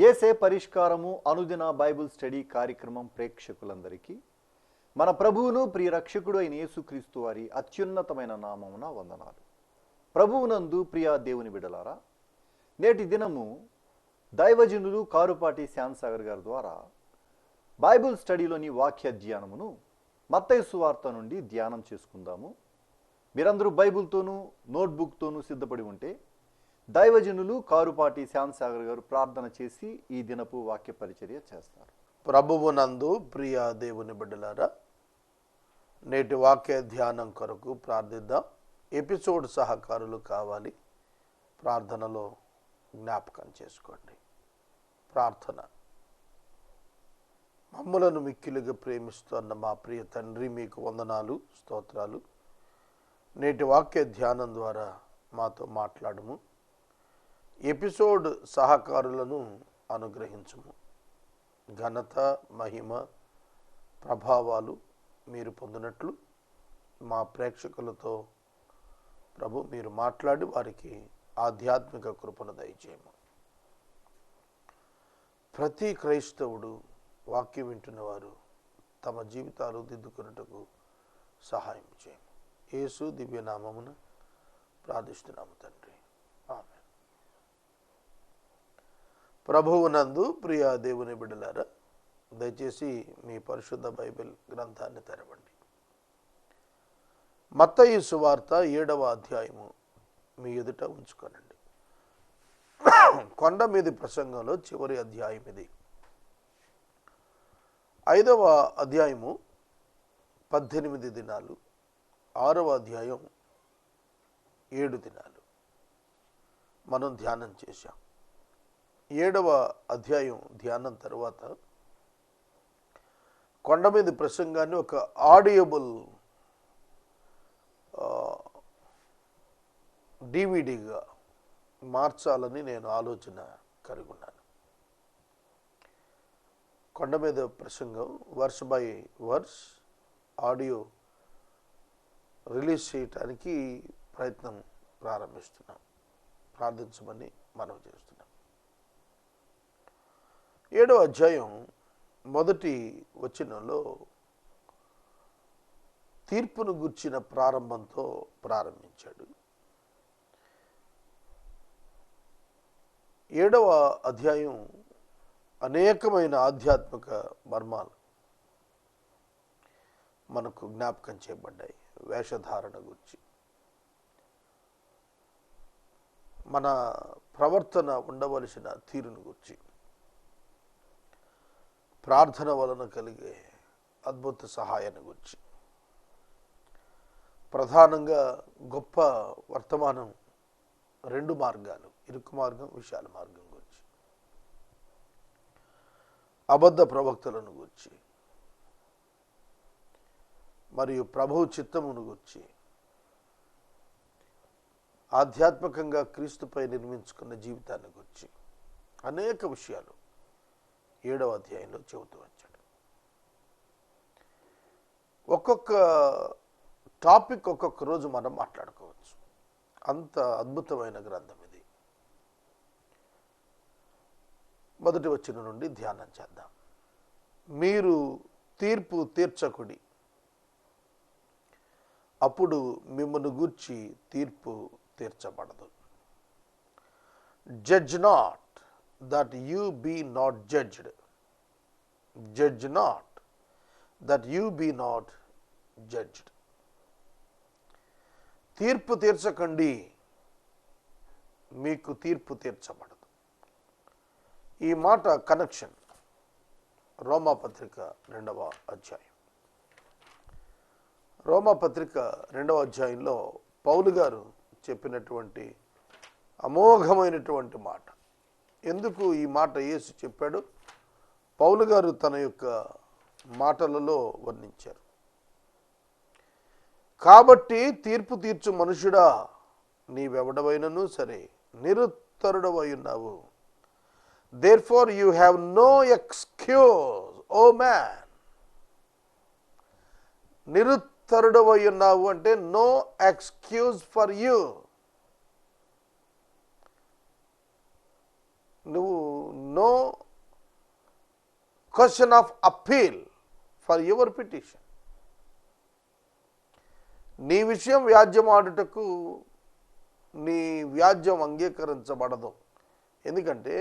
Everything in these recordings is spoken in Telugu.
ఏసే పరిష్కారము అనుదిన బైబిల్ స్టడీ కార్యక్రమం ప్రేక్షకులందరికీ మన ప్రభువును ప్రియ రక్షకుడు అయిన యేసుక్రీస్తు వారి అత్యున్నతమైన నామమున వందనాలు. ప్రభువునందు ప్రియ దేవుని బిడ్డలారా, నేటి దినము దైవజనులు కారుపాటి శ్యామ్సాగర్ గారి ద్వారా బైబిల్ స్టడీలోని వాక్య ధ్యానమును మత్తయి సువార్త నుండి ధ్యానం చేసుకుందాము. మీరందరూ బైబిల్తోనూ నోట్బుక్తోనూ సిద్ధపడి ఉంటే దైవజనులు కారుపాటి శ్యామ్సాగర్ గారు ప్రార్థన చేసి ఈ దినపు వాక్య పరిచర్య చేస్తారు. ప్రభువునందు ప్రియ దేవుని బిడ్డలారా, నేటి వాక్య ధ్యానం కొరకు ప్రార్థిద్దాం. ఎపిసోడ్ సహకారులు కావాలి, ప్రార్థనలో జ్ఞాపకం చేసుకోండి. ప్రార్థన. మమ్మలను మిక్కిలుగా ప్రేమిస్తున్న మా ప్రియ తండ్రి, మీకు వందనాలు, స్తోత్రాలు. నేటి వాక్య ధ్యానం ద్వారా మాతో మాట్లాడము. ఎపిసోడ్ సహకారులను అనుగ్రహించుము. ఘనత, మహిమ, ప్రభావాలు మీరు పొందినట్లు మా ప్రేక్షకులతో ప్రభు మీరు మాట్లాడి వారికి ఆధ్యాత్మిక కృపను దయచేయము. ప్రతి క్రైస్తవుడు వాక్యం వింటున్నవారు తమ జీవితాలు దిద్దుకున్నట్టుకు సహాయం చేయము. యేసు దివ్యనామమున ప్రార్థిస్తున్నాము తండ్రి, ఆమేన్. ప్రభువునందు ప్రియ దేవుని బిడ్డలారా, దయచేసి మీ పరిశుద్ధ బైబిల్ గ్రంథాన్ని తెరవండి. మత్తయి సువార్త 7వ అధ్యాయము మీ ఎదుట ఉంచుకోనండి. కొండ మీది ప్రసంగంలో చివరి అధ్యాయం ఇది. 5వ అధ్యాయము 18 దినాలు, 6వ అధ్యాయం 7 దినాలు మనం ధ్యానం చేశాం. 7వ అధ్యాయం ధ్యానం తర్వాత కొండ మీద ప్రసంగాన్ని ఒక ఆడియబుల్ డివిడిగా మార్చాలని నేను ఆలోచన కలిగి ఉన్నాను. కొండ మీద ప్రసంగం verse by verse audio release చేయటానికి ప్రయత్నం ప్రారంభిస్తున్నాం. ప్రార్థించమని మనవి చేస్తున్నాం. 7వ అధ్యాయం మొదటి వచనంలో తీర్పును గుర్చిన ప్రారంభంతో ప్రారంభించాడు. 7వ అధ్యాయం అనేకమైన ఆధ్యాత్మిక మర్మాలు మనకు జ్ఞాపకం చేయబడ్డాయి. వేషధారణ గురించి, మన ప్రవర్తన ఉండవలసిన తీరును గురించి, ప్రార్థన వలన కలిగే అద్భుత సహాయాన్ని గురించి, ప్రధానంగా గొప్ప వర్తమానం 2 మార్గాలు, ఇరుకు మార్గం, విశాల మార్గం గురించి, అబద్ధ ప్రవక్తలను గురించి మరియు ప్రభువు చిత్తమును గురించి, ఆధ్యాత్మికంగా క్రీస్తుపై నిర్మించుకున్న జీవితాన్ని గురించి అనేక విషయాలు 7వ అధ్యాయంలో చెబుతూ వచ్చాడు. ఒక్కొక్క టాపిక్ ఒక్కొక్క రోజు మనం మాట్లాడుకోవచ్చు. అంత అద్భుతమైన గ్రంథం ఇది. మొదటి వచనం నుండి ధ్యానం చేద్దాం. మీరు తీర్పు తీర్చకుడి, అప్పుడు మిమ్మల్ని గూర్చి తీర్పు తీర్చబడదు. Judge not that you be not judged. Judge not that you be not judged. తీర్పు తీర్చకండి, మీకు తీర్పు తీర్చబడదు. ఈ మాట కనెక్షన్ రోమాపత్రిక 2వ అధ్యాయం. రోమాపత్రిక 2వ అధ్యాయంలో పౌలు గారు చెప్పినటువంటి అమోఘమైనటువంటి మాట. ఎందుకు ఈ మాట యేసు చెప్పాడు? పౌలు గారు తన యొక్క మాటలలో వర్ణించారు. కాబట్టి తీర్పు తీర్చు మనుషుడా, నీవెవడవైనను సరే నిరుత్తరుడవై ఉన్నావు. Therefore you have no excuse o man. నిరుత్తరుడవై ఉన్నావు అంటే నో ఎక్స్క్యూజ్ ఫర్ యూ. నువ్వు no question of appeal for your petition. నీ విషయం వ్యాజ్యం ఆడుటకు నీ వ్యాజ్యం అంగీకరించబడదు. ఎందుకంటే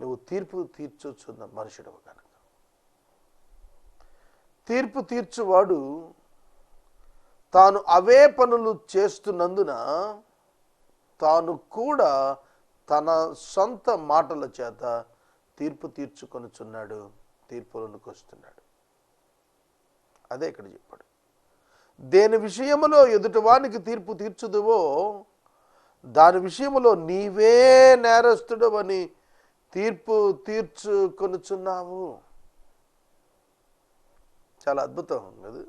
నువ్వు తీర్పు తీర్చొచ్చున్న మనుషుడవు కనుక. తీర్పు తీర్చువాడు తాను అవే పనులు చేస్తున్నందున తాను కూడా తన సొంత మాటల చేత తీర్పు తీర్చుకొనుచున్నాడు, తీర్పులోనికి వస్తున్నాడు. అదే ఇక్కడ చెప్పాడు. దేని విషయములో ఎదుటివానికి తీర్పు తీర్చుదువో దాని విషయములో నీవే నేరస్తుడవని తీర్పు తీర్చుకొనుచున్నావు. చాలా అద్భుతం కదా.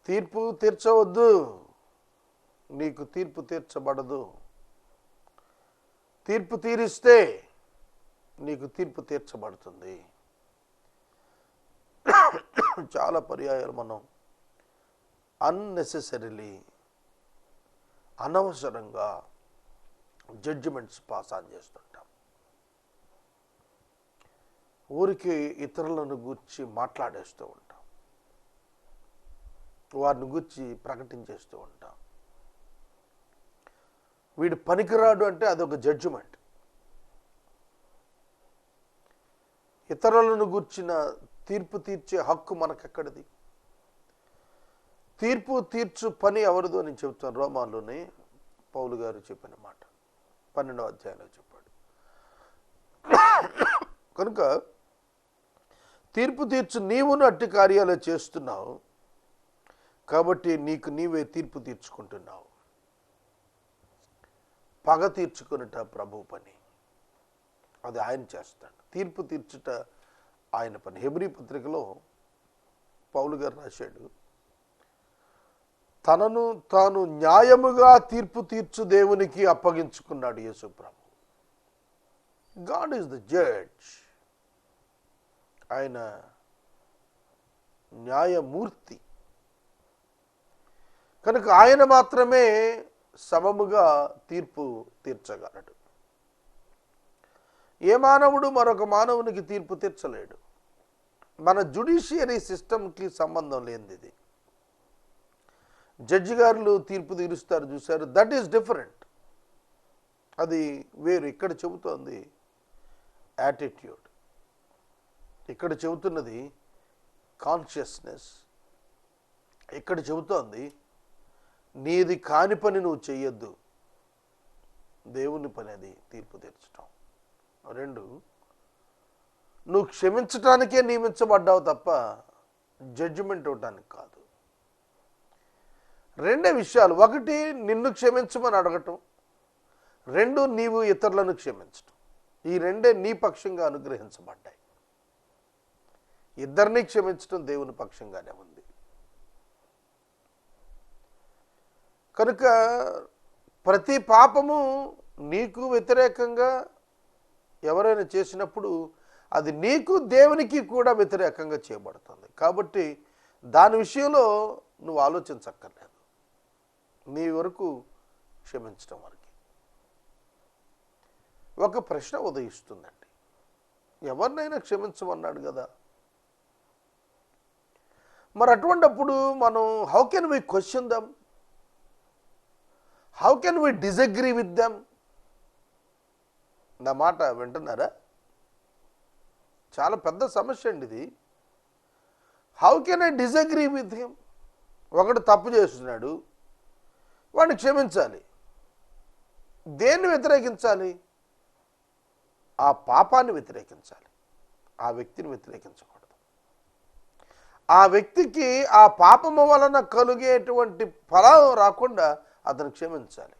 తీర్పు తీర్చవద్దు, నీకు తీర్పు తీర్చబడదు. తీర్పు తీరిస్తే నీకు తీర్పు తీర్చబడుతుంది. చాలా పర్యాయాలు మనం అన్నెసెసరీలీ అనవసరంగా జడ్జిమెంట్స్ పాస్ ఆన్ చేస్తుంటాం. ఊరికి ఇతరులను గూర్చి మాట్లాడేస్తూ ఉంటాం, వారిని గూర్చి ప్రకటించేస్తూ ఉంటాం. వీడు పనికిరాడు అంటే అదొక జడ్జిమెంట్. ఇతరులను గూర్చిన తీర్పు తీర్చే హక్కు మనకెక్కడిది? తీర్పు తీర్చు పని ఎవరిదో అని చెప్తాను. రోమాలోనే పౌలు గారు చెప్పిన మాట 12వ అధ్యాయంలో చెప్పాడు. కనుక తీర్పు తీర్చు నీవును అట్టి కార్యాలు చేస్తున్నావు కాబట్టి నీకు నీవే తీర్పు తీర్చుకుంటున్నావు. పగ తీర్చుకున్నట ప్రభు పని, అది ఆయన చేస్తాడు. తీర్పు తీర్చుట ఆయన పని. హెబ్రీ పత్రికలో పౌలు గారు రాశాడు, తనను తాను న్యాయముగా తీర్పు తీర్చు దేవునికి అప్పగించుకున్నాడు యేసు ప్రభు. God is the judge. ఆయన న్యాయమూర్తి కనుక ఆయన మాత్రమే సమముగా తీర్పు తీర్చగలడు. ఏ మానవుడు మరొక మానవునికి తీర్పు తీర్చలేడు. మన జ్యుడిషియరీ సిస్టమ్కి సంబంధం లేనిది ఇది. జడ్జి గారులు తీర్పు తీరుస్తారు చూశారు, దట్ ఈస్ డిఫరెంట్. అది వేరు. ఇక్కడ చెబుతోంది యాటిట్యూడ్, ఇక్కడ చెబుతున్నది కాన్షియస్నెస్, ఇక్కడ చెబుతోంది నీది కాని పని నువ్వు చెయ్యొద్దు, దేవుని పని అది తీర్పు తీర్చడం. రెండు, నువ్వు క్షమించటానికే నియమించబడ్డావు తప్ప జడ్జిమెంట్ ఇవ్వటానికి కాదు. రెండే విషయాలు. ఒకటి నిన్ను క్షమించమని అడగటం, రెండు నీవు ఇతరులను క్షమించటం. ఈ రెండే నీ పక్షంగా అనుగ్రహించబడ్డాయి. ఇద్దరిని క్షమించటం దేవుని పక్షంగానే ఉంది. కనుక ప్రతి పాపము నీకు వ్యతిరేకంగా ఎవరైనా చేసినప్పుడు అది నీకు దేవునికి కూడా వ్యతిరేకంగా చేయబడుతుంది. కాబట్టి దాని విషయంలో నువ్వు ఆలోచించక్కర్లేదు, నీ వరకు క్షమించడం వరకు. ఒక ప్రశ్న ఉదయిస్తుందండి, ఎవరినైనా క్షమించమన్నాడు కదా, మరి అటువంటిప్పుడు మనం how can we question them, how can we disagree with them? నా మాట వింటున్నారా? చాలా పెద్ద సమస్య అండి ఇది. How can I disagree with him? ఒకడు తప్పు చేస్తున్నాడు, వాడిని క్షమించాలి. దేన్ని వ్యతిరేకించాలి? ఆ పాపాన్ని వ్యతిరేకించాలి, ఆ వ్యక్తిని వ్యతిరేకించకూడదు. ఆ వ్యక్తికి ఆ పాపము వలన కలిగేటువంటి ఫలం రాకుండా అతను క్షమించాలి.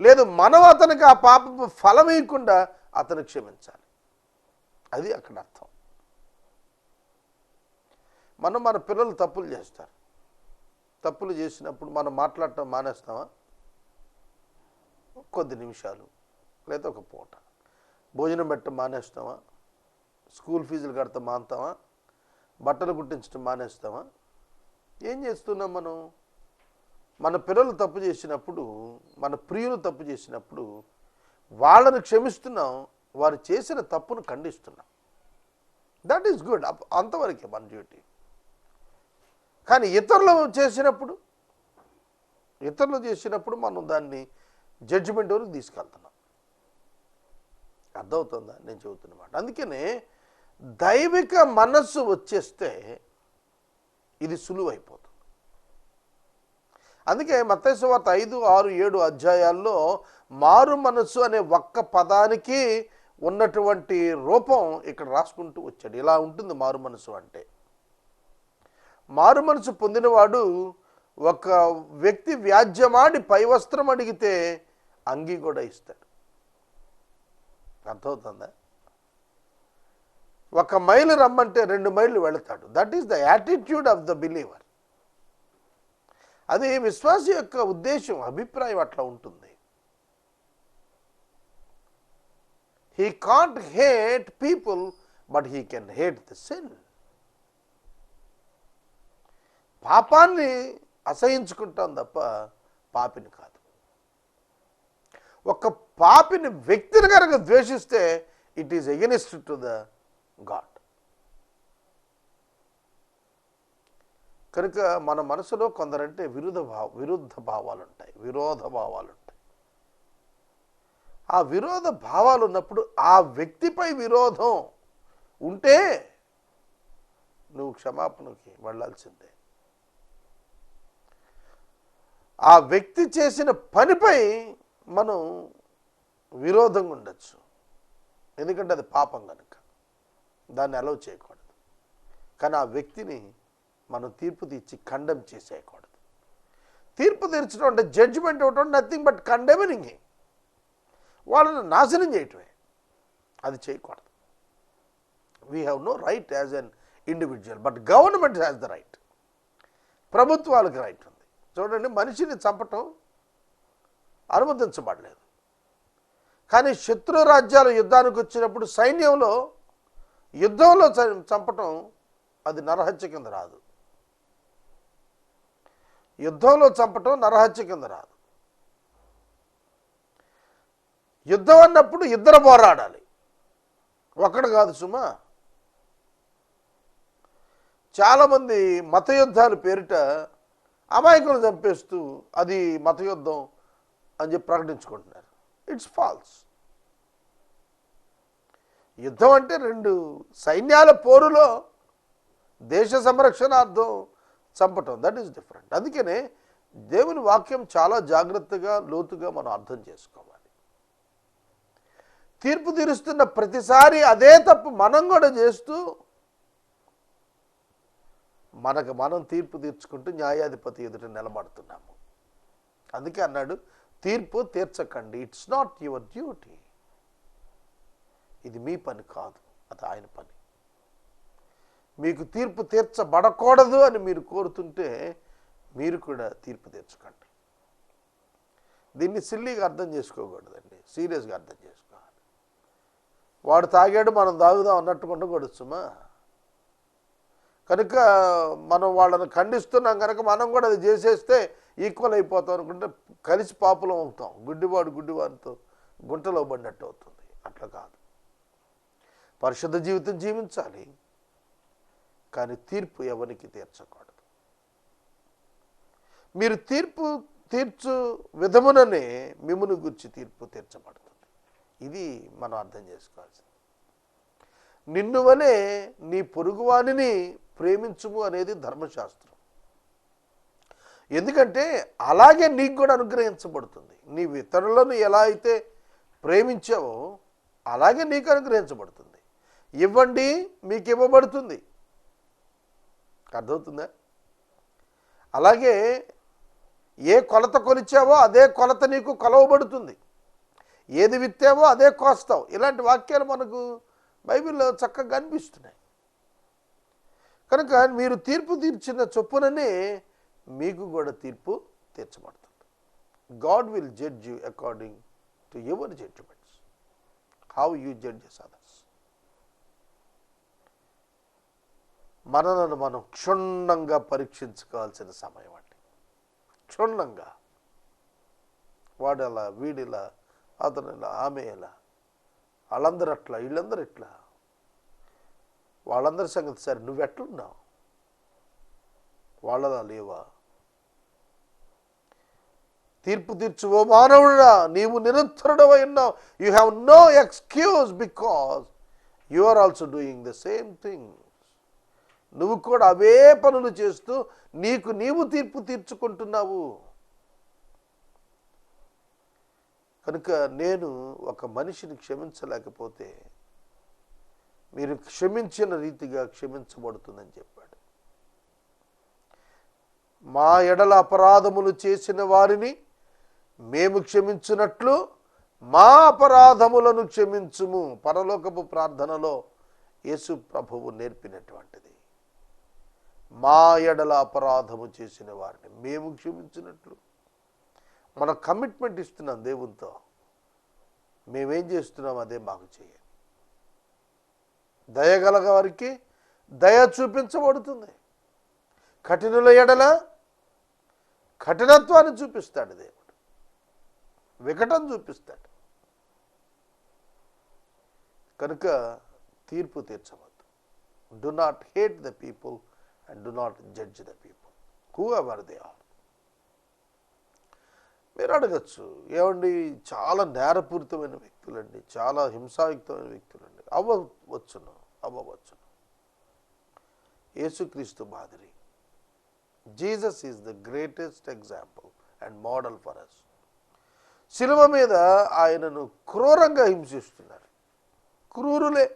లేదు, మనం అతనికి ఆ పాపపు ఫలం ఇవ్వకుండా అతను క్షమించాలి. అది అక్కడ అర్థం. మన పిల్లలు తప్పులు చేస్తారు. తప్పులు చేసినప్పుడు మనం మాట్లాడటం మానేస్తామా? కొద్ది నిమిషాలు లేదా ఒక పూట. భోజనం పెట్టడం మానేస్తామా? స్కూల్ ఫీజులు కడతాం మానేస్తామా? బట్టలు కుట్టించడం మానేస్తామా? ఏం చేస్తున్నాం మనం? మన పిల్లలు తప్పు చేసినప్పుడు, మన ప్రియులు తప్పు చేసినప్పుడు వాళ్ళని క్షమిస్తున్నాం, వారు చేసిన తప్పును ఖండిస్తున్నాం. That is good. అంతవరకే మన డ్యూటీ. కానీ ఇతరులు చేసినప్పుడు మనం దాన్ని జడ్జిమెంట్ వరకు తీసుకెళ్తున్నాం. అర్థమవుతుందా నేను చెబుతున్నమాట? అందుకనే దైవిక మనస్సు వచ్చేస్తే ఇది సులువైపోతుంది. అందుకే మత్తయి సువార్త 5, 6, 7 అధ్యాయాల్లో మారు మనస్సు అనే ఒక్క పదానికి ఉన్నటువంటి రూపం ఇక్కడ రాసుకుంటూ వచ్చాడు. ఇలా ఉంటుంది మారు మనస్సు అంటే. మారు మనసు పొందినవాడు ఒక వ్యక్తి వ్యాజ్యమాడి పై వస్త్రం అడిగితే అంగీ కూడా ఇస్తాడు. అర్థమవుతుందా? 1 మైలు రమ్మంటే 2 మైళ్ళు వెళతాడు. That is the attitude of the believer. అది విశ్వాసి యొక్క ఉద్దేశం, అభిప్రాయం అట్లా ఉంటుంది. He can't hate people, but he can hate the sin. పాపాన్ని అసహించుకుంటాం తప్ప పాపిని కాదు. ఒక పాపిని వ్యక్తిని కనుక ద్వేషిస్తే it is against to the God. కనుక మన మనసులో కొందరంటే విరుద్ధ భావాలు ఉంటాయి, విరోధ భావాలు ఉంటాయి. ఆ విరోధ భావాలు ఉన్నప్పుడు ఆ వ్యక్తిపై విరోధం ఉంటే నువ్వు క్షమాపణకి వెళ్ళాల్సిందే. ఆ వ్యక్తి చేసిన పనిపై మనం విరోధంగా ఉండొచ్చు, ఎందుకంటే అది పాపం కనుక దాన్ని అలౌ చేయకూడదు. కానీ ఆ వ్యక్తిని మనం తీర్పు తీర్చి కండెమ్ చేసేయకూడదు. తీర్పు తీర్చడం అంటే జడ్జిమెంట్ ఇవ్వటం నథింగ్ బట్ కండెమింగ్ హిమ్, వాళ్ళని నాశనం చేయటమే. అది చేయకూడదు. We have no right as an individual, but government has the right. ప్రభుత్వాలకు రైట్ ఉంది. చూడండి, మనిషిని చంపటం అనుమతించబడలేదు. కానీ శత్రు రాజ్యాలు యుద్ధానికి వచ్చినప్పుడు యుద్ధంలో చంపటం అది నరహత్య కింద రాదు. యుద్ధంలో చంపటం నరహత్య కింద రాదు. యుద్ధం అన్నప్పుడు ఇద్దరు పోరాడాలి, ఒకడు కాదు సుమా. చాలామంది మత యుద్ధాల పేరిట అమాయకులు చంపేస్తూ అది మత యుద్ధం అని చెప్పి ప్రకటించుకుంటున్నారు. It's falls. యుద్ధం అంటే 2 సైన్యాల పోరులో దేశ సంరక్షణార్థం చంపటం, దట్ ఈస్ డిఫరెంట్. అందుకనే దేవుని వాక్యం చాలా జాగ్రత్తగా లోతుగా మనం అర్థం చేసుకోవాలి. తీర్పు తీరుస్తున్న ప్రతిసారి అదే తప్పు మనం కూడా చేస్తూ మనం తీర్పు తీర్చుకుంటూ న్యాయాధిపతి ఎదుట నిలబడుతున్నాము. అందుకే అన్నాడు, తీర్పు తీర్చకండి, ఇట్స్ నాట్ యువర్ డ్యూటీ. ఇది మీ పని కాదు, అది ఆయన పని. మీకు తీర్పు తీర్చబడకూడదు అని మీరు కోరుతుంటే మీరు కూడా తీర్పు తీర్చకండి. దీన్ని సిల్లీగా అర్థం చేసుకోకూడదండి, సీరియస్గా అర్థం చేసుకోవాలి. వాడు తాగాడు మనం తాగుదాం అన్నట్టు ఉండకూడదు సుమా. కనుక మనం వాళ్ళని ఖండిస్తున్నాం కనుక మనం కూడా అది చేసేస్తే ఈక్వల్ అయిపోతాం అనుకుంటే కలిసి పాపులం అవుతాం. గుడ్డివాడితో గుంటలో పడినట్టు అవుతుంది. అట్లా కాదు. పరిశుద్ధ జీవితం జీవించాలి, కానీ తీర్పు ఎవరికి తీర్చకూడదు. మీరు తీర్పు తీర్చు విధముననే మిమ్మును గురించి తీర్పు తీర్చబడుతుంది. ఇది మనం అర్థం చేసుకోవాల్సింది. నిన్ను వలె నీ పొరుగువానిని ప్రేమించుము అనేది ధర్మశాస్త్రం. ఎందుకంటే అలాగే నీకు కూడా అనుగ్రహించబడుతుంది. నీవు ఇతరులను ఎలా అయితే ప్రేమించావో అలాగే నీకు అనుగ్రహించబడుతుంది. ఇవ్వండి మీకు ఇవ్వబడుతుంది. అర్థమవుతుందా? అలాగే ఏ కొలత కొలిచావో అదే కొలత నీకు కొలవబడుతుంది. ఏది విత్తావో అదే కోస్తావు. ఇలాంటి వాక్యాలు మనకు బైబిల్లో చక్కగా కనిపిస్తున్నాయి. కనుక మీరు తీర్పు తీర్చిన చొప్పుననే మీకు కూడా తీర్పు తీర్చబడుతుంది. God will judge you according to your judgements, how you judges others. మనలను మనం క్షుణ్ణంగా పరీక్షించుకోవాల్సిన సమయం అండి. క్షుణ్ణంగా వాడలా వీడిలా అతను ఇలా, ఆమె ఇలా, వాళ్ళందరూ అట్లా, వీళ్ళందరూ ఇట్లా. వాళ్ళందరి సంగతి సరే, నువ్వెట్లున్నావు? వాళ్ళలా లేవా? తీర్పు తీర్చువో మానవుడా, నీవు నిరంతరుడవై ఉన్నావు. You have no excuse because you are also doing the same thing. నువ్వు కూడా అవే పనులు చేస్తూ నీవు తీర్పు తీర్చుకుంటున్నావు. కనుక నేను ఒక మనిషిని క్షమించలేకపోతే మీరు క్షమించిన రీతిగా క్షమించబడుతుందని చెప్పాడు. మా ఎడల అపరాధములు చేసిన వారిని మేము క్షమించున్నట్లు మా అపరాధములను క్షమించుము. పరలోకపు ప్రార్థనలో యేసు ప్రభువు నేర్పినటువంటిది. మా ఎడల అపరాధము చేసిన వారిని మేము క్షమించినట్లు. మన కమిట్మెంట్ ఇస్తున్నాం దేవునితో. మేమేం చేస్తున్నాం అదే మాకు చేయాలి. దయగలగ వారికి దయ చూపించబడుతుంది. కఠినుల ఎడల కఠినత్వాన్ని చూపిస్తాడు దేవుడు, వికటం చూపిస్తాడు. కనుక తీర్పు తీర్చవద్దు. Do not hate the people and do not judge the people whoever they are. మీరు అడగచ్చు, ఏమండి చాలా నేరపూరితమైన వ్యక్తులండి, చాలా హింసాయుక్తమైన వ్యక్తులండి. అవ్వవచ్చును. యేసుక్రీస్తు మాదిరి. Jesus is the greatest example and model for us. శిలువ మీద ఆయనను క్రూరంగా హింసిస్తున్నారు. క్రూరులే.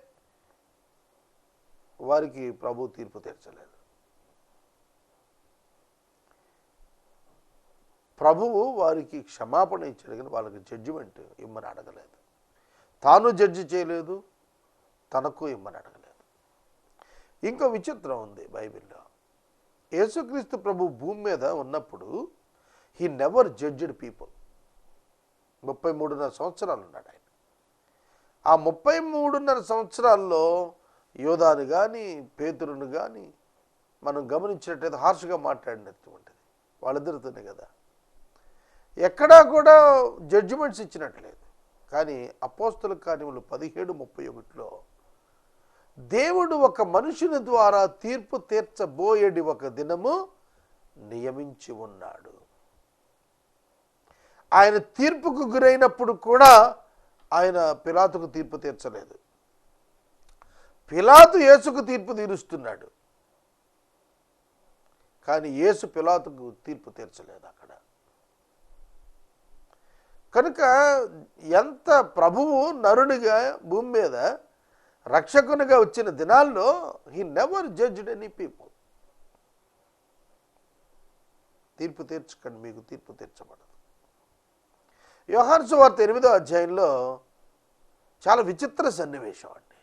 వారికి ప్రభు తీర్పు తీర్చలేదు. ప్రభువు వారికి క్షమాపణ ఇచ్చాడు, కానీ వాళ్ళకి జడ్జిమెంట్ ఇమ్మని అడగలేదు. తాను జడ్జి చేయలేదు, తనకు ఇమ్మని అడగలేదు. ఇంకో విచిత్రం ఉంది బైబిల్లో. యేసుక్రీస్తు ప్రభు భూమి మీద ఉన్నప్పుడు హీ నెవర్ జడ్జ్డ్ పీపుల్. 33.5 సంవత్సరాలు ఉన్నాడు ఆయన. ఆ 33.5 సంవత్సరాల్లో యోధాను కానీ పేతురును కానీ మనం గమనించినట్టయితే హార్ష్గా మాట్లాడినటువంటిది వాళ్ళిద్దరితోనే కదా. ఎక్కడా కూడా జడ్జిమెంట్స్ ఇచ్చినట్లేదు. కానీ అపోస్తల కార్యములు 17:31లో దేవుడు ఒక మనుషుని ద్వారా తీర్పు తీర్చబోయేది ఒక దినము నియమించి ఉన్నాడు. ఆయన తీర్పుకు గురైనప్పుడు కూడా ఆయన పిలాతుకు తీర్పు తీర్చలేదు. పిలాతు యేసుకు తీర్పు తీరుస్తున్నాడు, కానీ యేసు పిలాతుకు తీర్పు తీర్చలేదు అక్కడ. కనుక ఎంత ప్రభువు నరునిగా భూమి మీద రక్షకునిగా వచ్చిన దినాల్లో he never judged any people. తీర్పు తీర్చకండి, మీకు తీర్పు తీర్చబడదు. యోహాను సువార్త 8వ అధ్యాయంలో చాలా విచిత్ర సన్నివేశం అండి.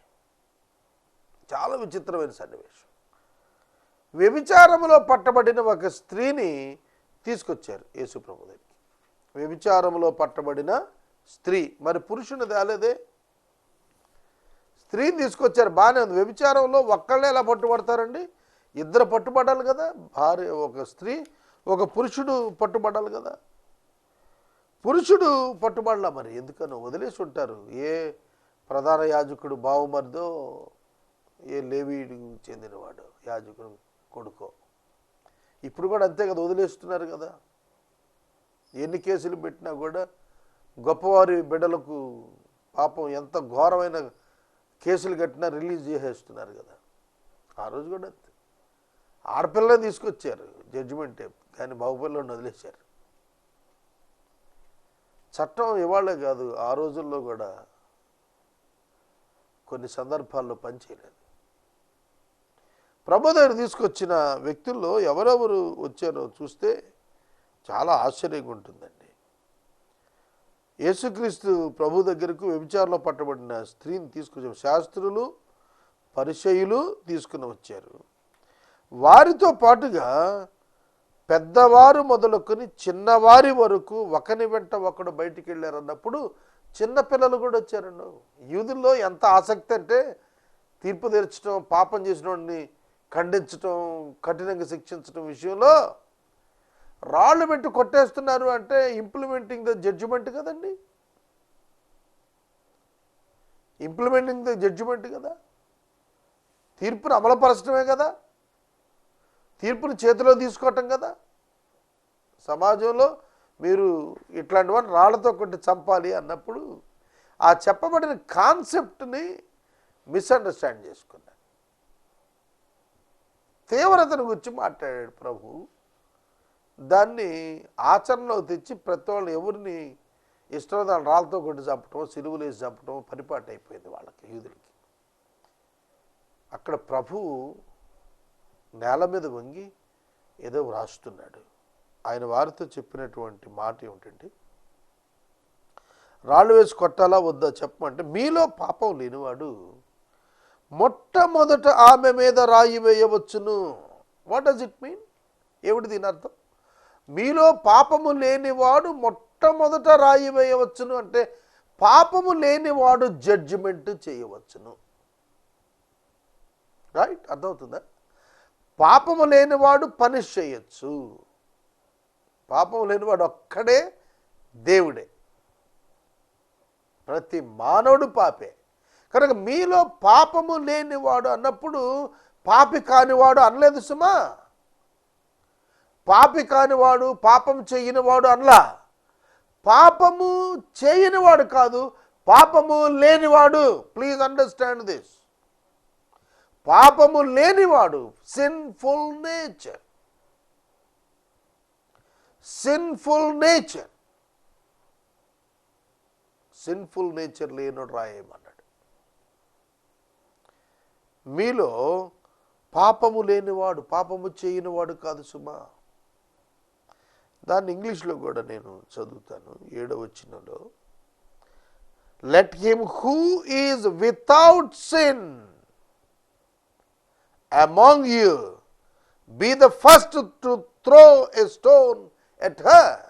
చాలా విచిత్రమైన సన్నివేశం. వ్యభిచారములో పట్టబడిన ఒక స్త్రీని తీసుకొచ్చారు యేసు ప్రభు దగ్గరికి. వ్యభిచారములో పట్టబడిన స్త్రీ, మరి పురుషుని తేలేదే, స్త్రీని తీసుకొచ్చారు. బాగానే ఉంది. వ్యభిచారంలో ఒక్కళ్ళే ఎలా పట్టుబడతారండి? ఇద్దరు పట్టుబడాలి కదా. భార్య, ఒక స్త్రీ, ఒక పురుషుడు పట్టుబడాలి కదా. పురుషుడు పట్టుబడలా, మరి ఎందుకనో వదిలేసి ఉంటారు. ఏ ప్రధాన యాజకుడు బావమరిదో, ఏ లేవీయుడికి చెందినవాడు యాజకుడు కొడుకో, ఇప్పుడు కూడా అంతే కదా, వదిలేస్తున్నారు కదా. ఎన్ని కేసులు పెట్టినా కూడా గొప్పవారి బిడ్డలకు పాపం ఎంత ఘోరమైన కేసులు కట్టినా రిలీజ్ చేసేస్తున్నారు కదా. ఆ రోజు కూడా అంతే. ఆడపిల్లని తీసుకొచ్చారు జడ్జిమెంట్, కానీ మగపిల్లని వదిలేశారు. చట్టం ఇవాళే కాదు, ఆ రోజుల్లో కూడా కొన్ని సందర్భాల్లో పనిచేయలేదు. ప్రభు దగ్గర తీసుకొచ్చిన వ్యక్తుల్లో ఎవరెవరు వచ్చారో చూస్తే చాలా ఆశ్చర్యంగా ఉంటుందండి. యేసుక్రీస్తు ప్రభు దగ్గరకు వ్యభిచారంలో పట్టబడిన స్త్రీని తీసుకొచ్చారు. శాస్త్రులు, పరిసయ్యులు తీసుకుని వచ్చారు. వారితో పాటుగా పెద్దవారు మొదలుకొని చిన్నవారి వరకు ఒకని వెంట ఒకడు బయటికి వెళ్ళారన్నప్పుడు చిన్నపిల్లలు కూడా వచ్చారండి. యూదుల్లో ఎంత ఆసక్తి అంటే తీర్పు తీర్చడం, పాపం చేసిన వాడిని ఖండించడం, కఠినంగా శిక్షించడం విషయంలో రాళ్ళు పెట్టి కొట్టేస్తున్నారు అంటే ఇంప్లిమెంటింగ్ ద జడ్జిమెంట్ కదండి. ఇంప్లిమెంటింగ్ ద జడ్జిమెంట్ కదా, తీర్పును అమలుపరచడమే కదా, తీర్పుని చేతిలో తీసుకోవటం కదా. సమాజంలో మీరు ఇట్లాంటి వాడిని రాళ్లతో కొట్టి చంపాలి అన్నప్పుడు ఆ చెప్పబడిన కాన్సెప్ట్ని మిస్అండర్స్టాండ్ చేసుకున్నారు. తీవ్రతను గురించి మాట్లాడాడు ప్రభు. దాన్ని ఆచరణలో తెచ్చి ప్రతి వాళ్ళు ఎవరిని ఇష్టం దాన్ని రాళ్ళతో కొట్టి చంపటం, సిలువలు వేసి చంపటం పరిపాటు అయిపోయింది వాళ్ళకి, యూదులకి. అక్కడ ప్రభు నేల మీద వంగి ఏదో వ్రాస్తున్నాడు. ఆయన వారితో చెప్పినటువంటి మాట ఏమిటంటే, రాళ్ళు వేసి కొట్టాలా వద్దా చెప్పమంటే, మీలో పాపం లేనివాడు మొట్టమొదట ఆమె మీద రాయి వేయవచ్చును. What does it mean? ఏమిటి దీని అర్థం? మీలో పాపము లేనివాడు మొట్టమొదట రాయి వేయవచ్చును అంటే పాపము లేనివాడు జడ్జిమెంట్ చేయవచ్చును. రైట్? అర్థమవుతుందా? పాపము లేనివాడు పనిష్ చేయొచ్చు. పాపము లేనివాడు ఒక్కడే దేవుడే. ప్రతి మానవుడు పాపే. కనుక మీలో పాపము లేనివాడు అన్నప్పుడు పాపి కానివాడు అనలేదు సుమా. పాపి కానివాడు, పాపం చేయనివాడు అనలా. పాపము చేయనివాడు కాదు, పాపము లేనివాడు. Please understand this. పాపము లేనివాడు, sinful nature. Sinful nature. Sinful nature లేనోడు రాయేమన్నాడు. మీలో పాపము లేనివాడు, పాపము చేయనివాడు కాదు సుమా. దాన్ని ఇంగ్లీష్లో కూడా నేను చదువుతాను. 7వ వచనంలో, let him who is without sin among you be the first to throw a stone at her.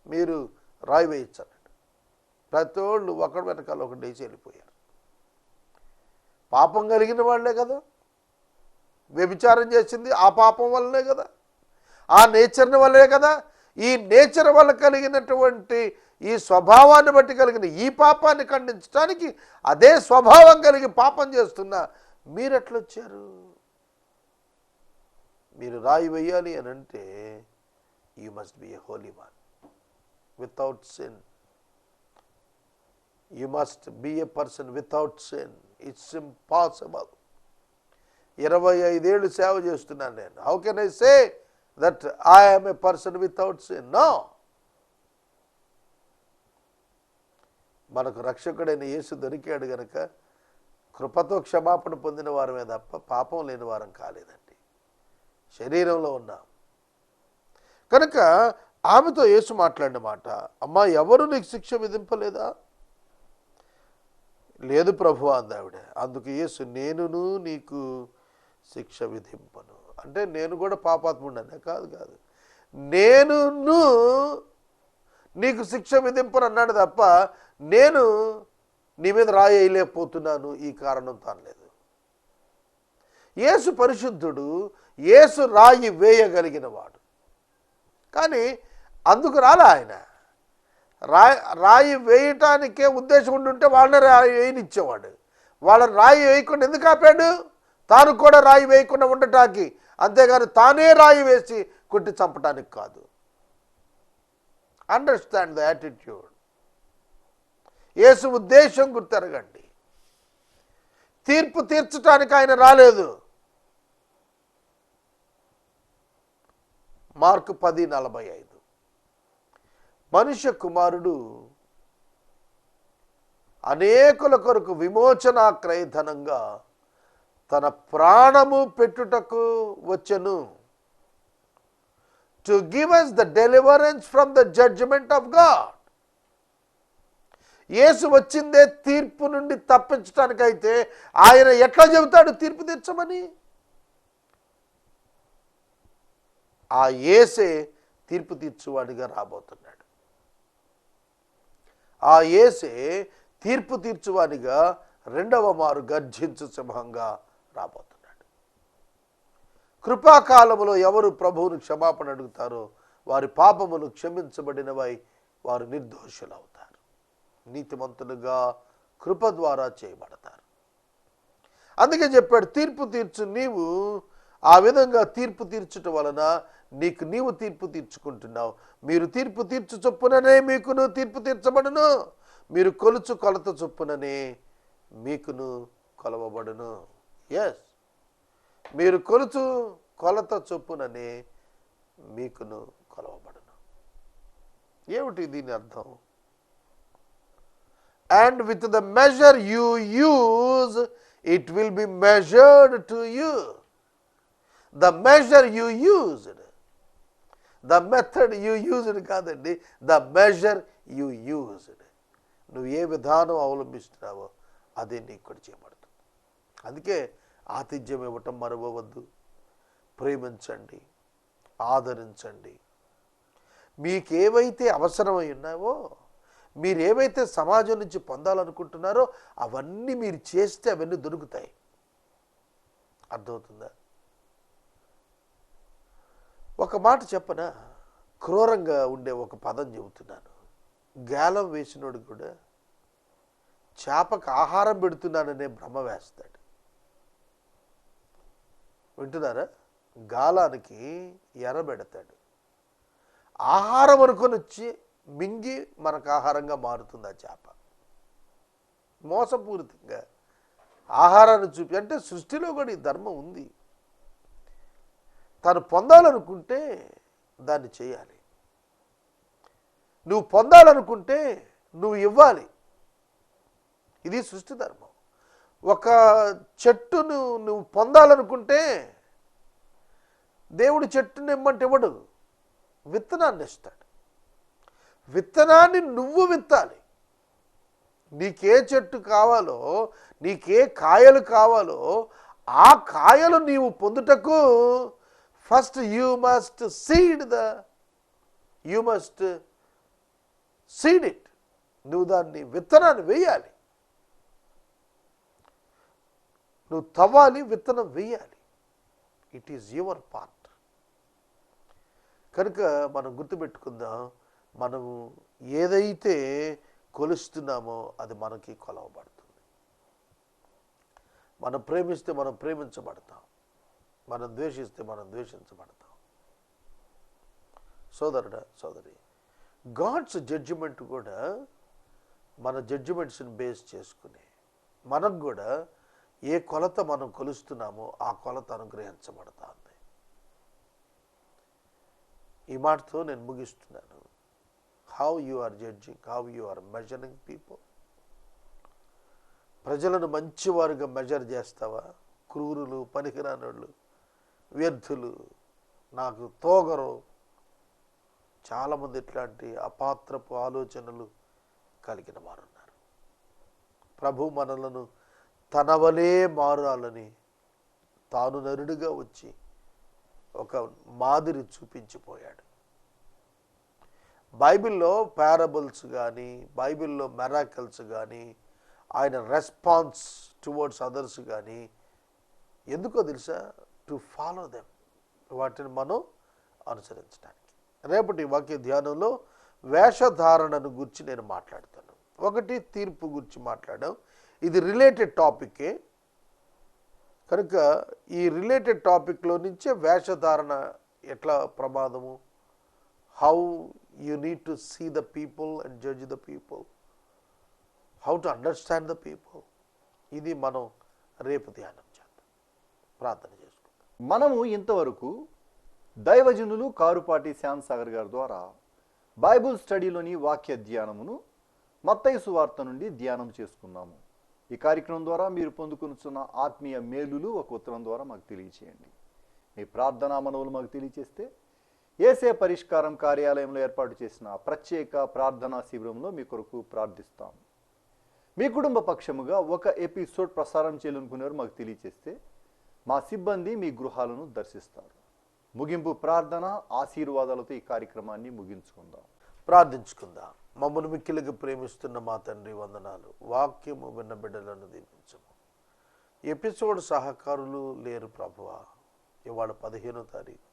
మీరు రాయి వేయించండి. ప్రతి వాళ్ళు ఒకటి వెనకాల ఒకటి వేసి వెళ్ళిపోయారు. పాపం కలిగిన వాళ్ళే కదా, వ్యభిచారం చేసింది ఆ పాపం వల్లనే కదా, ఆ నేచర్ని వల్లే కదా. ఈ నేచర్ వల్ల కలిగినటువంటి ఈ స్వభావాన్ని బట్టి కలిగిన ఈ పాపాన్ని ఖండించడానికి అదే స్వభావం కలిగి పాపం చేస్తున్నా మీరెట్లొచ్చారు? మీరు రాయి వేయాలి అని అంటే you must be a holy one without sin. You must be a person without sin. It's impossible. 25 ఏళ్ళు సేవ చేస్తున్నాను నేను. How can I say that I am a person without sin? No. మనకు రక్షకుడైన యేసు దొరికాడు గనక కృపతో క్షమాపణ పొందిన వారమే తప్ప పాపం లేని వారం కాలేదండి. శరీరంలో ఉన్నాం కనుక ఆమెతో యేసు మాట్లాడిన మాట, అమ్మా ఎవరు నీకు శిక్ష విధింపలేదా? లేదు ప్రభువా అందావిడ. అందుకు యేసు, నేనును నీకు శిక్ష విధింపను. అంటే నేను కూడా పాపాత్ముడనే కాదు, నేనును నీకు శిక్ష విధింపను అన్నాడు తప్ప నేను నీ మీద రాయి వేయలేకపోతున్నాను ఈ కారణంతో అనలేదు. యేసు పరిశుద్ధుడు, యేసు రాయి వేయగలిగిన వాడు. కానీ అందుకు రాలే ఆయన. రాయి వేయటానికే ఉద్దేశం ఉండుంటే వాళ్ళని రాయి వేయనిచ్చేవాడు. వాళ్ళని రాయి వేయకుండా ఎందుకు ఆపాడు? తాను కూడా రాయి వేయకుండా ఉండటానికి, అంతేగాని తానే రాయి వేసి కొట్టి చంపటానికి కాదు. Understand the attitude. యేసు ఉద్దేశం గుర్తెరగండి. తీర్పు తీర్చడానికి ఆయన రాలేదు. మార్కు 10:45 మనుష్య కుమారుడు అనేకుల కొరకు విమోచనాక్రయధనంగా తన ప్రాణము పెట్టుటకు వచ్చెను. To give us the deliverance from the judgment of God. యేసు వచ్చిందే తీర్పు నుండి తప్పించడానికైతే ఆయన ఎట్లా చెబుతాడు తీర్పు తీర్చమని? ఆ యేసే తీర్పు తీర్చువాడిగా రాబోతున్నాడు. ఆ యేసే తీర్పు తీర్చువాడిగా రెండవ మారు గర్జించు సింహంగా రాబోతున్నాడు. కృపాకాలములో ఎవరు ప్రభువును క్షమాపణ అడుగుతారో వారి పాపములు క్షమించబడినవై వారు నిర్దోషులవుతారు, నీతిమంతులుగా కృప ద్వారా చేయబడతారు. అందుకే చెప్పాడు, తీర్పు తీర్చు నీవు. ఆ విధంగా తీర్పు తీర్చుట వలన నీవు తీర్పు తీర్చుకుంటున్నావు. మీరు తీర్పు తీర్చు చొప్పుననే మీకును తీర్పు తీర్చబడును, మీరు కొలుచు కొలత చొప్పుననే మీకును కొలవబడును. ఎస్, మీరు కొలుచు కొలత చొప్పుననే మీకును కొలవబడును. ఏమిటి దీని అర్థం? And with the measure you use, it will be measured to you. The measure you used, the method you used కాదండి, the measure you used. నువ్వు ఏ విధానం అవలంబిస్తున్నావో అదే నీకు కూడా చేయబడుతుంది. అందుకే ఆతిథ్యం ఇవ్వటం మరవవద్దు. ప్రేమించండి, ఆదరించండి. మీకేవైతే అవసరమై ఉన్నావో, మీరు ఏవైతే సమాజం నుంచి పొందాలనుకుంటున్నారో అవన్నీ మీరు చేస్తే అవన్నీ దొరుకుతాయి. అర్థమవుతుందా? ఒక మాట చెప్పనా? క్రూరంగా ఉండే ఒక పదం చెబుతున్నాను. గాలం వేసినోడు కూడా చేపకు ఆహారం పెడుతున్నాననే భ్రమ వేస్తాడు. వింటున్నారా? గాలానికి ఎర పెడతాడు. ఆహారం అనుకొని వచ్చి మింగి మనకు ఆహారంగా మారుతుంది ఆ చేప. మోసపూరితంగా ఆహారాన్ని చూపి, అంటే సృష్టిలో కూడా ఈ ధర్మం ఉంది. తను పొందాలనుకుంటే దాన్ని చేయాలి. నువ్వు పొందాలనుకుంటే నువ్వు ఇవ్వాలి. ఇది సృష్టి ధర్మం. ఒక చెట్టును నువ్వు పొందాలనుకుంటే దేవుడు చెట్టుని ఇమ్మంటే ఇవ్వడు, విత్తనాన్ని ఇస్తాడు. విత్తనాన్ని నువ్వు విత్తాలి. నీకే చెట్టు కావాలో, నీకే కాయలు కావాలో ఆ కాయలు నీవు పొందుటకు first you must seed it. నువ్వు దాన్ని విత్తనాన్ని వేయాలి. నువ్వు తవ్వాలి, విత్తనం వేయాలి. It is your part. కనుక మనం గుర్తుపెట్టుకుందాం, మనము ఏదైతే కొలుస్తున్నామో అది మనకి కొలవబడుతుంది. మనం ప్రేమిస్తే మనం ప్రేమించబడతాం, మనం ద్వేషిస్తే మనం ద్వేషించబడతాం. సోదరుడా, సోదరి, గాడ్స్ జడ్జిమెంట్ కూడా మన జడ్జిమెంట్స్ని బేస్ చేసుకుని మనకు కూడా ఏ కొలత మనం కొలుస్తున్నామో ఆ కొలత అనుగ్రహించబడుతుంది. ఈ మాటతో నేను ముగిస్తున్నాను. How you are judging, how you are measuring people. ప్రజలను మంచివారుగా మెజర్ చేస్తావా? క్రూరులు, పనికిరానోళ్ళు, వ్యర్థులు, నాకు తోగరు. చాలామంది ఇట్లాంటి అపాత్రపు ఆలోచనలు కలిగిన వారు ఉన్నారు. ప్రభు మనలను తన వలే మారాలని తాను నరుడిగా వచ్చి ఒక మాదిరి చూపించిపోయాడు. బైబిల్లో పారబుల్స్ కానీ, బైబిల్లో మెరాకల్స్ కానీ, ఆయన రెస్పాన్స్ టువర్డ్స్ అదర్స్ కానీ ఎందుకో తెలుసా? టు ఫాలో దెమ్, వాటిని మనం అనుసరించడానికి. రేపటి వాక్య ధ్యానంలో వేషధారణను గురించి నేను మాట్లాడతాను. ఒకటి తీర్పు గురించి మాట్లాడాం. ఇది రిలేటెడ్ టాపికే కనుక ఈ రిలేటెడ్ టాపిక్లో నుంచే వేషధారణ ఎట్లా ప్రమాదము, how you need to see the people and judge the people, how to understand the people, ఇది మనం రేపు ధ్యానం చేద్దాం. ప్రార్థన చేసుకుందాం. మనము ఇంతవరకు దైవజనులు కారుపాటి శ్యామ్ సాగర్ గారి ద్వారా బైబుల్ స్టడీలోని వాక్య ధ్యానమును మత్తయి సువార్త నుండి ధ్యానం చేసుకున్నాము. ఈ కార్యక్రమం ద్వారా మీరు పొందుకొనుచున్న ఆత్మీయ మేలులు ఒక ఉత్తరం ద్వారా మాకు తెలియచేయండి. మీ ప్రార్థనా మనవులు మాకు తెలియచేస్తే ఏసే పరిష్కారం కార్యాలయంలో ఏర్పాటు చేసిన ప్రత్యేక ప్రార్థనా శిబిరంలో మీ కొరకు ప్రార్థిస్తాం. మీ కుటుంబ పక్షముగా ఒక ఎపిసోడ్ ప్రసారం చేయాలనుకునేవారు మాకు తెలియచేస్తే మా సిబ్బంది మీ గృహాలను దర్శిస్తారు. ముగింపు ప్రార్థన ఆశీర్వాదాలతో ఈ కార్యక్రమాన్ని ముగించుకుందాం. ప్రార్థించుకుందాం. మమ్మల్ని మిక్కిలిగా ప్రేమిస్తున్న మా తండ్రి, వందనాలు. వాక్యము విన్న బిడ్డలను దీవించము. ఎపిసోడ్ సహకారులు లేరు ప్రభువా. ఇవాళ 15వ తారీఖు,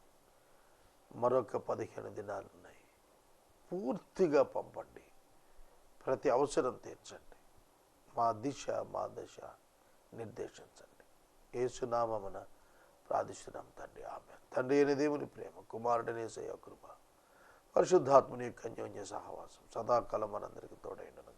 మరొక 15 దినాలు ఉన్నాయి. పూర్తిగా పంపండి, ప్రతి అవసరం తీర్చండి. మా దిశ మా దశ నిర్దేశించండి. యేసునామమున ప్రార్థిస్తున్నాం తండ్రి, ఆమె. తండ్రి అయిన దేవుని ప్రేమ, కుమారుడనే యేసయ్య కృప, పరిశుద్ధాత్మని యొక్క అన్యోన్య సహవాసం సదాకాలం మనందరికీ తోడైండును.